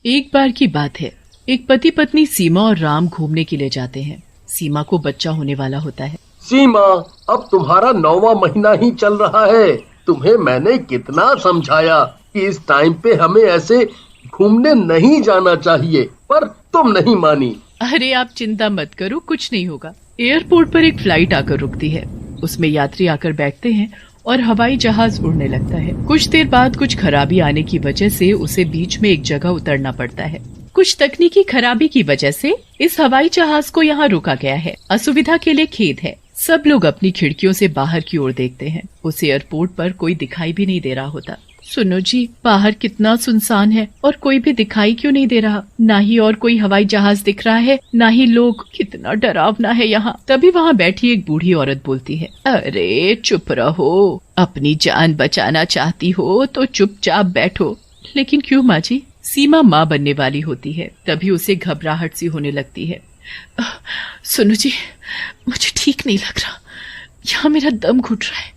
एक बार की बात है, एक पति पत्नी सीमा और राम घूमने के लिए जाते हैं। सीमा को बच्चा होने वाला होता है। सीमा, अब तुम्हारा 9वां महीना ही चल रहा है। तुम्हें मैंने कितना समझाया कि इस टाइम पे हमें ऐसे घूमने नहीं जाना चाहिए, पर तुम नहीं मानी। अरे आप चिंता मत करो, कुछ नहीं होगा। एयरपोर्ट पर एक फ्लाइट आकर रुकती है। उसमें यात्री आकर बैठते हैं और हवाई जहाज उड़ने लगता है। कुछ देर बाद कुछ खराबी आने की वजह से उसे बीच में एक जगह उतरना पड़ता है। कुछ तकनीकी खराबी की वजह से इस हवाई जहाज को यहाँ रुका गया है। असुविधा के लिए खेद है। सब लोग अपनी खिड़कियों से बाहर की ओर देखते हैं। उस एयरपोर्ट पर कोई दिखाई भी नहीं दे रहा होता। सुनो जी, बाहर कितना सुनसान है और कोई भी दिखाई क्यों नहीं दे रहा। ना ही और कोई हवाई जहाज दिख रहा है, ना ही लोग। कितना डरावना है यहाँ। तभी वहाँ बैठी एक बूढ़ी औरत बोलती है, अरे चुप रहो, अपनी जान बचाना चाहती हो तो चुपचाप बैठो। लेकिन क्यों माँ जी? सीमा माँ बनने वाली होती है। तभी उसे घबराहट सी होने लगती है। सुनो जी, मुझे ठीक नहीं लग रहा, यहाँ मेरा दम घुट रहा है।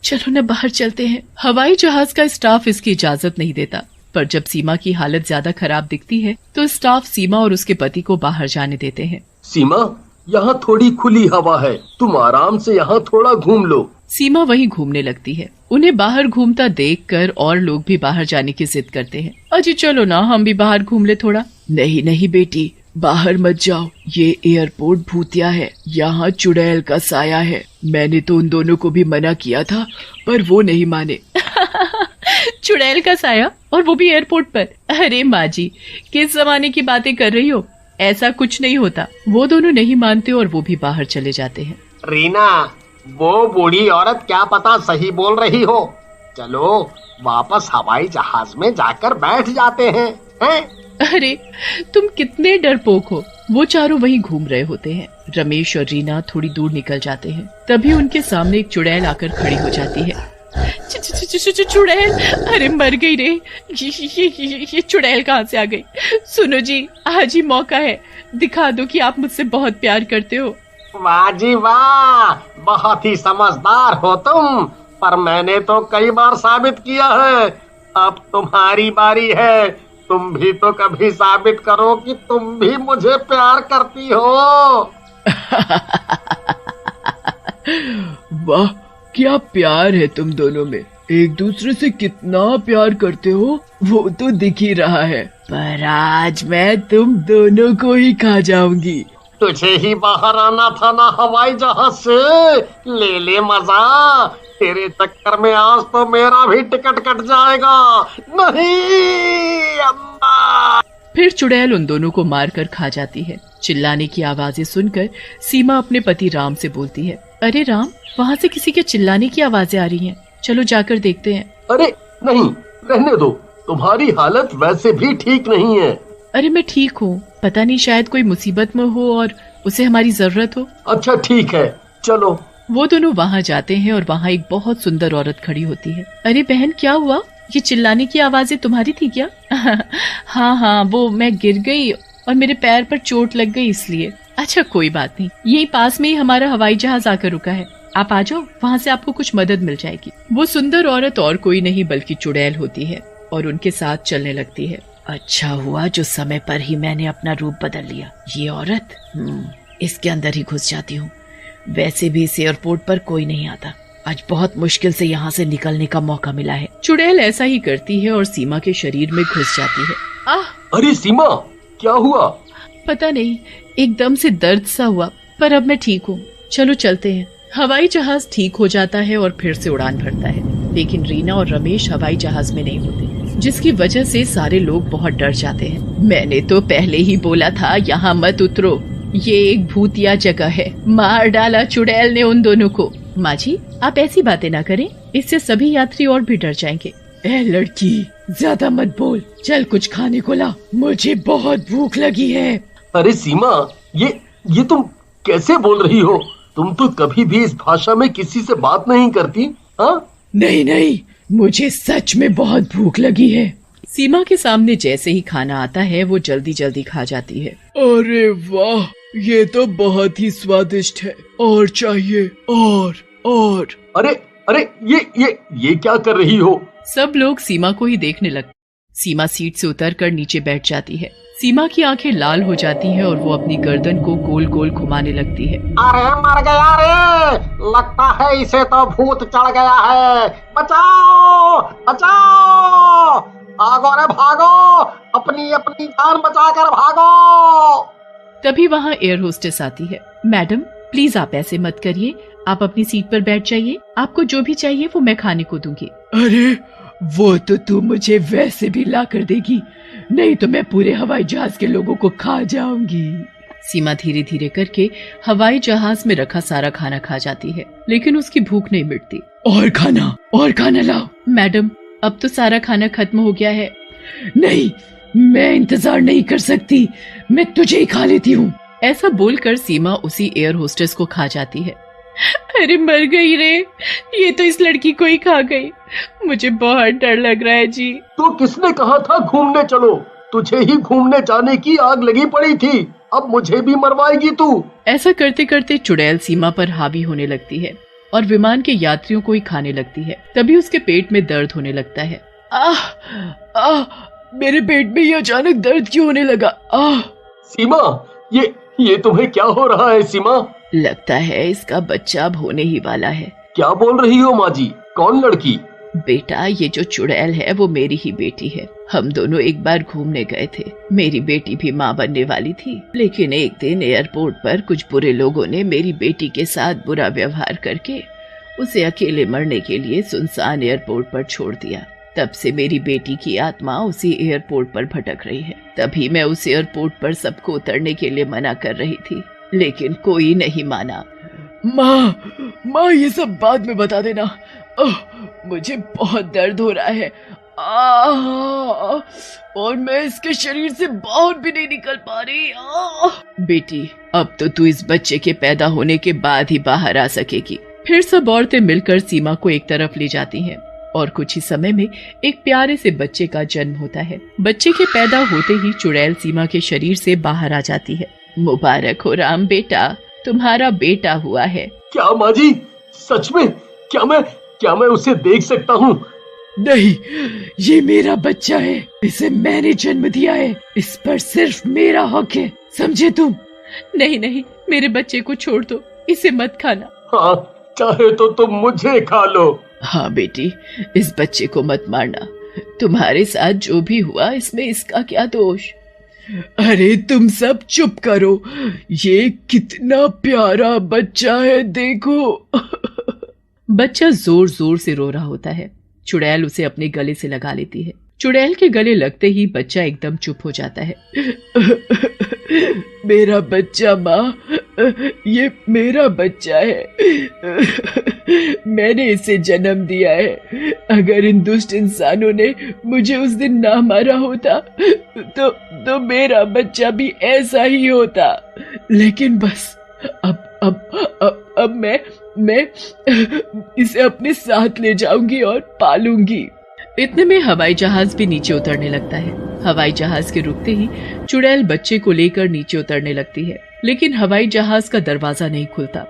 चलो न बाहर चलते हैं। हवाई जहाज का स्टाफ इसकी इजाजत नहीं देता, पर जब सीमा की हालत ज्यादा खराब दिखती है तो स्टाफ सीमा और उसके पति को बाहर जाने देते हैं। सीमा, यहाँ थोड़ी खुली हवा है, तुम आराम से यहाँ थोड़ा घूम लो। सीमा वहीं घूमने लगती है। उन्हें बाहर घूमता देखकर और लोग भी बाहर जाने की जिद करते हैं। अजी चलो ना, हम भी बाहर घूम ले थोड़ा। नहीं नहीं बेटी, बाहर मत जाओ, ये एयरपोर्ट भूतिया है, यहाँ चुड़ैल का साया है। मैंने तो उन दोनों को भी मना किया था, पर वो नहीं माने। चुड़ैल का साया, और वो भी एयरपोर्ट पर? अरे माँ जी, किस जमाने की बातें कर रही हो? ऐसा कुछ नहीं होता। वो दोनों नहीं मानते और वो भी बाहर चले जाते हैं। रीना, वो बूढ़ी औरत क्या पता सही बोल रही हो। चलो वापस हवाई जहाज में जाकर बैठ जाते हैं। अरे तुम कितने डरपोक हो। वो चारों वहीं घूम रहे होते हैं। रमेश और रीना थोड़ी दूर निकल जाते हैं। तभी उनके सामने एक चुड़ैल आकर खड़ी हो जाती है। चुड़ैल, अरे मर गई रे। ये चुड़ैल कहाँ से आ गई? सुनो जी, आज ही मौका है, दिखा दो कि आप मुझसे बहुत प्यार करते हो। वाह जी वाह, बहुत ही समझदार हो तुम, पर मैंने तो कई बार साबित किया है। अब तुम्हारी बारी है। तुम भी तो कभी साबित करो कि तुम भी मुझे प्यार करती हो। वाह, क्या प्यार है तुम दोनों में। एक दूसरे से कितना प्यार करते हो वो तो दिख ही रहा है। पर आज मैं तुम दोनों को ही खा जाऊंगी। तुझे ही बाहर आना था ना हवाई जहाज से। ले ले मजा। तेरे चक्कर में आज तो मेरा भी टिकट कट जाएगा। नहीं अम्मा। फिर चुड़ैल उन दोनों को मारकर खा जाती है। चिल्लाने की आवाजें सुनकर सीमा अपने पति राम से बोलती है, अरे राम, वहाँ से किसी के चिल्लाने की आवाजें आ रही हैं। चलो जाकर देखते हैं। अरे नहीं, रहने दो, तुम्हारी हालत वैसे भी ठीक नहीं है। अरे मैं ठीक हूँ, पता नहीं शायद कोई मुसीबत में हो और उसे हमारी जरूरत हो। अच्छा ठीक है, चलो। वो दोनों वहाँ जाते हैं और वहाँ एक बहुत सुंदर औरत खड़ी होती है। अरे बहन, क्या हुआ? ये चिल्लाने की आवाजें तुम्हारी थी क्या? हाँ हाँ, वो मैं गिर गई और मेरे पैर पर चोट लग गई इसलिए। अच्छा कोई बात नहीं, यही पास में ही हमारा हवाई जहाज आकर रुका है, आप आ जाओ, वहाँ से आपको कुछ मदद मिल जाएगी। वो सुंदर औरत और कोई नहीं बल्कि चुड़ैल होती है और उनके साथ चलने लगती है। अच्छा हुआ जो समय पर ही मैंने अपना रूप बदल लिया। ये औरत, इसके अंदर ही घुस जाती हूँ। वैसे भी इस एयरपोर्ट पर कोई नहीं आता। आज बहुत मुश्किल से यहाँ से निकलने का मौका मिला है। चुड़ैल ऐसा ही करती है और सीमा के शरीर में घुस जाती है। आह! अरे सीमा, क्या हुआ? पता नहीं, एकदम से दर्द सा हुआ, पर अब मैं ठीक हूँ। चलो चलते हैं। हवाई जहाज ठीक हो जाता है और फिर से उड़ान भरता है, लेकिन रीना और रमेश हवाई जहाज में नहीं होते, जिसकी वजह से सारे लोग बहुत डर जाते हैं। मैंने तो पहले ही बोला था यहाँ मत उतरो, ये एक भूतिया जगह है। मार डाला चुड़ैल ने उन दोनों को। माँ जी, आप ऐसी बातें ना करें, इससे सभी यात्री और भी डर जाएंगे। ए लड़की, ज्यादा मत बोल, चल कुछ खाने को ला, मुझे बहुत भूख लगी है। अरे सीमा, ये तुम कैसे बोल रही हो? तुम तो कभी भी इस भाषा में किसी से बात नहीं करती। हाँ? नहीं नहीं, मुझे सच में बहुत भूख लगी है। सीमा के सामने जैसे ही खाना आता है वो जल्दी जल्दी खा जाती है। अरे वाह, ये तो बहुत ही स्वादिष्ट है, और चाहिए और। अरे ये क्या कर रही हो? सब लोग सीमा को ही देखने लगते। सीमा सीट से उतरकर नीचे बैठ जाती है। सीमा की आंखें लाल हो जाती हैं और वो अपनी गर्दन को गोल गोल घुमाने लगती है। अरे मर गया रे, लगता है इसे तो भूत चढ़ गया है। बचाओ बचाओ, भागो रे भागो, अपनी अपनी जान बचाकर भागो। तभी वहाँ एयर होस्टेस आती है। मैडम प्लीज आप ऐसे मत करिए, आप अपनी सीट पर बैठ जाइए, आपको जो भी चाहिए वो मैं खाने को दूंगी। अरे वो तो तू मुझे वैसे भी ला कर देगी, नहीं तो मैं पूरे हवाई जहाज के लोगों को खा जाऊंगी। सीमा धीरे धीरे करके हवाई जहाज में रखा सारा खाना खा जाती है, लेकिन उसकी भूख नहीं मिटती। और खाना लाओ। मैडम अब तो सारा खाना खत्म हो गया है। नहीं, मैं इंतजार नहीं कर सकती, मैं तुझे ही खा लेती हूँ। ऐसा बोलकर सीमा उसी एयर होस्टेस को खा जाती है। अरे मर गई रे, ये तो इस लड़की को ही खा गई, मुझे बहुत डर लग रहा है जी। तो किसने कहा था घूमने चलो? तुझे ही घूमने जाने की आग लगी पड़ी थी, अब मुझे भी मरवाएगी तू। ऐसा करते करते चुड़ैल सीमा पर हावी होने लगती है और विमान के यात्रियों को ही खाने लगती है। तभी उसके पेट में दर्द होने लगता है। मेरे पेट में ये अचानक दर्द क्यों होने लगा? सीमा, ये तुम्हें क्या हो रहा है सीमा? लगता है इसका बच्चा अब होने ही वाला है। क्या बोल रही हो माँ जी? कौन लड़की? बेटा ये जो चुड़ैल है वो मेरी ही बेटी है। हम दोनों एक बार घूमने गए थे, मेरी बेटी भी माँ बनने वाली थी, लेकिन एक दिन एयरपोर्ट पर कुछ बुरे लोगों ने मेरी बेटी के साथ बुरा व्यवहार करके उसे अकेले मरने के लिए सुनसान एयरपोर्ट पर छोड़ दिया। तब से मेरी बेटी की आत्मा उसी एयरपोर्ट पर भटक रही है। तभी मैं उस एयरपोर्ट पर सबको उतरने के लिए मना कर रही थी, लेकिन कोई नहीं माना। माँ ये सब बाद में बता देना, मुझे बहुत दर्द हो रहा है और मैं इसके शरीर से बाहर भी नहीं निकल पा रही। बेटी अब तो तू इस बच्चे के पैदा होने के बाद ही बाहर आ सकेगी। फिर सब औरतें मिलकर सीमा को एक तरफ ले जाती हैं और कुछ ही समय में एक प्यारे से बच्चे का जन्म होता है। बच्चे के पैदा होते ही चुड़ैल सीमा के शरीर से बाहर आ जाती है। मुबारक हो राम बेटा, तुम्हारा बेटा हुआ है। क्या माँ जी, सच में? क्या मैं उसे देख सकता हूँ? नहीं, ये मेरा बच्चा है, इसे मैंने जन्म दिया है, इस पर सिर्फ मेरा हक है, समझे तुम? नहीं, मेरे बच्चे को छोड़ दो, इसे मत खाना। हाँ, चाहे तो तुम मुझे खा लो। हाँ बेटी, इस बच्चे को मत मारना, तुम्हारे साथ जो भी हुआ इसमें इसका क्या दोष। अरे तुम सब चुप करो, ये कितना प्यारा बच्चा है, देखो। बच्चा जोर जोर से रो रहा होता है। चुड़ैल उसे अपने गले से लगा लेती है। चुड़ैल के गले लगते ही बच्चा एकदम चुप हो जाता है। मेरा बच्चा माँ, ये मेरा बच्चा है, मैंने इसे जन्म दिया है। अगर इन दुष्ट इंसानों ने मुझे उस दिन ना मारा होता तो मेरा बच्चा भी ऐसा ही होता। लेकिन बस अब मैं इसे अपने साथ ले जाऊंगी और पालूंगी। इतने में हवाई जहाज भी नीचे उतरने लगता है। हवाई जहाज के रुकते ही चुड़ैल बच्चे को लेकर नीचे उतरने लगती है, लेकिन हवाई जहाज का दरवाजा नहीं खुलता।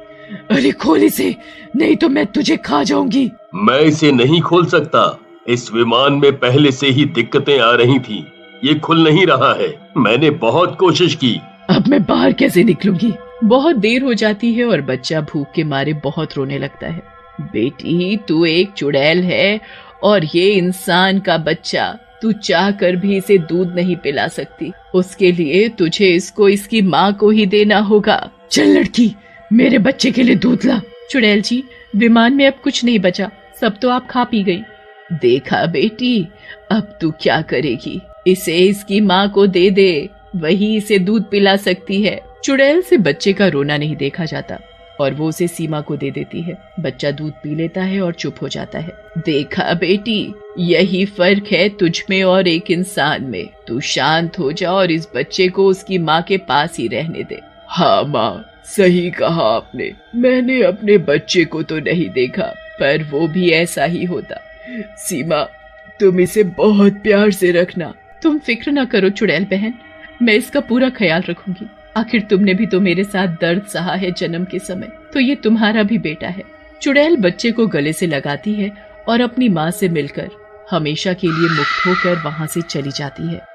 अरे खोल इसे, नहीं तो मैं तुझे खा जाऊंगी। मैं इसे नहीं खोल सकता, इस विमान में पहले से ही दिक्कतें आ रही थी, ये खुल नहीं रहा है, मैंने बहुत कोशिश की। अब मैं बाहर कैसे निकलूंगी? बहुत देर हो जाती है और बच्चा भूख के मारे बहुत रोने लगता है। बेटी तू एक चुड़ैल है और ये इंसान का बच्चा, तू चाह कर भी इसे दूध नहीं पिला सकती, उसके लिए तुझे इसको इसकी माँ को ही देना होगा। चल लड़की, मेरे बच्चे के लिए दूध ला। चुड़ैल जी, विमान में अब कुछ नहीं बचा, सब तो आप खा पी गई। देखा बेटी, अब तू क्या करेगी, इसे इसकी माँ को दे दे, वही इसे दूध पिला सकती है। चुड़ैल से बच्चे का रोना नहीं देखा जाता और वो उसे सीमा को दे देती है। बच्चा दूध पी लेता है और चुप हो जाता है। देखा बेटी, यही फर्क है तुझ में और एक इंसान में। तू शांत हो जा और इस बच्चे को उसकी माँ के पास ही रहने दे। हाँ माँ, सही कहा आपने, मैंने अपने बच्चे को तो नहीं देखा, पर वो भी ऐसा ही होता। सीमा, तुम इसे बहुत प्यार से रखना। तुम फिक्र न करो चुड़ैल बहन, मैं इसका पूरा ख्याल रखूंगी। आखिर तुमने भी तो मेरे साथ दर्द सहा है जन्म के समय, तो ये तुम्हारा भी बेटा है। चुड़ैल बच्चे को गले से लगाती है और अपनी माँ से मिलकर हमेशा के लिए मुक्त होकर वहां से चली जाती है।